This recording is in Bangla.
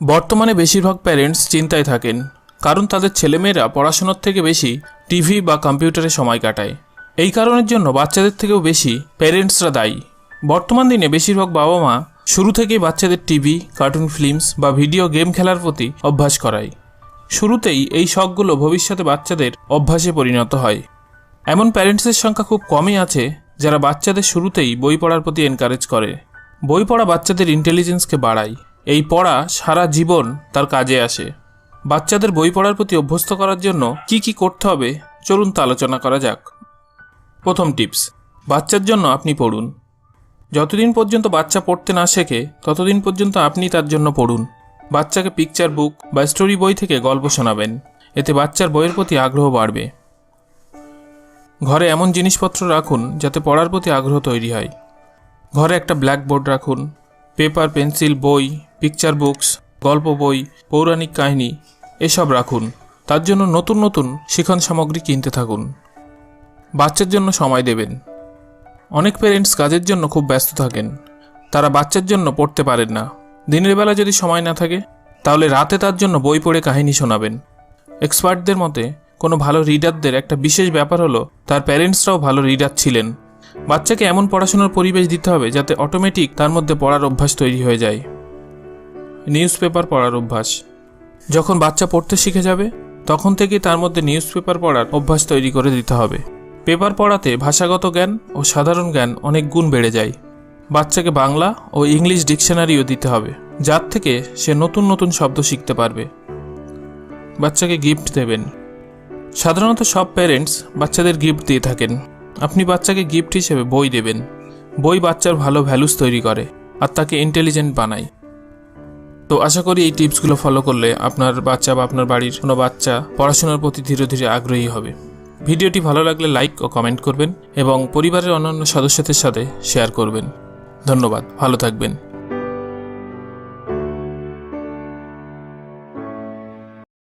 বর্তমানে বেশিরভাগ প্যারেন্টস চিন্তায় থাকেন, কারণ তাদের ছেলেমেয়েরা পড়াশোনার থেকে বেশি টিভি বা কম্পিউটারে সময় কাটায়। এই কারণের জন্য বাচ্চাদের থেকেও বেশি প্যারেন্টসরা দায়ী। বর্তমান দিনে বেশিরভাগ বাবা মা শুরু থেকেই বাচ্চাদের টিভি, কার্টুন ফিল্মস বা ভিডিও গেম খেলার প্রতি অভ্যাস করায়। শুরুতেই এই শখগুলো ভবিষ্যতে বাচ্চাদের অভ্যাসে পরিণত হয়। এমন প্যারেন্টসের সংখ্যা খুব কমই আছে যারা বাচ্চাদের শুরুতেই বই পড়ার প্রতি এনকারেজ করে। বই পড়া বাচ্চাদের ইন্টেলিজেন্সকে বাড়ায়। এই পড়া সারা জীবন তার কাজে আসে। বাচ্চাদের বই পড়ার প্রতি অভ্যস্ত করার জন্য কি কি করতে হবে চলুন তা আলোচনা করা যাক। প্রথম টিপস, বাচ্চার জন্য আপনি পড়ুন। যতদিন পর্যন্ত বাচ্চা পড়তে না শেখে ততদিন পর্যন্ত আপনি তার জন্য পড়ুন। বাচ্চাকে পিকচার বুক বা স্টোরি বই থেকে গল্প শোনাবেন, এতে বাচ্চার বইয়ের প্রতি আগ্রহ বাড়বে। ঘরে এমন জিনিসপত্র রাখুন যাতে পড়ার প্রতি আগ্রহ তৈরি হয়। ঘরে একটা ব্ল্যাকবোর্ড রাখুন। পেপার, পেন্সিল, বই, পিকচার বুকস, গল্প বই, পৌরাণিক কাহিনী এসব রাখুন। তার জন্য নতুন নতুন শিখন সামগ্রী কিনতে থাকুন। বাচ্চার জন্য সময় দেবেন। অনেক প্যারেন্টস কাজের জন্য খুব ব্যস্ত থাকেন, তারা বাচ্চার জন্য পড়তে পারেন না। দিনের বেলা যদি সময় না থাকে তাহলে রাতে তার জন্য বই পড়ে কাহিনী শোনাবেন। এক্সপার্টদের মতে কোনো ভালো রিডারদের একটা বিশেষ ব্যাপার হলো তার প্যারেন্টসরাও ভালো রিডার ছিলেন। বাচ্চাকে এমন পড়াশোনার পরিবেশ দিতে হবে যাতে অটোমেটিক তার মধ্যে পড়ার অভ্যাস তৈরি হয়ে যায়। নিউজ পেপার পড়ার অভ্যাস। যখন বাচ্চা পড়তে শিখে যাবে তখন থেকেই তার মধ্যে নিউজ পেপার পড়ার অভ্যাস তৈরি করে দিতে হবে। পেপার পড়াতে ভাষাগত জ্ঞান ও সাধারণ জ্ঞান অনেক গুণ বেড়ে যায়। বাচ্চাকে বাংলা ও ইংলিশ ডিকশনারিও দিতে হবে, যার থেকে সে নতুন নতুন শব্দ শিখতে পারবে। বাচ্চাকে গিফট দেবেন। সাধারণত সব প্যারেন্টস বাচ্চাদের গিফট দিয়ে থাকেন। আপনি বাচ্চাকে গিফট হিসেবে বই দেবেন। বই বাচ্চার ভালো ভ্যালুস তৈরি করে আর তাকে ইন্টেলিজেন্ট বানায়। তো আশা করি এই টিপসগুলো ফলো করলে আপনার বাচ্চা বা আপনার বাড়ির কোনো বাচ্চা পড়াশোনার প্রতি ধীরে ধীরে আগ্রহী হবে। ভিডিওটি ভালো লাগলে লাইক ও কমেন্ট করবেন এবং পরিবারের অন্যান্য সদস্যদের সাথে শেয়ার করবেন। ধন্যবাদ, ভালো থাকবেন।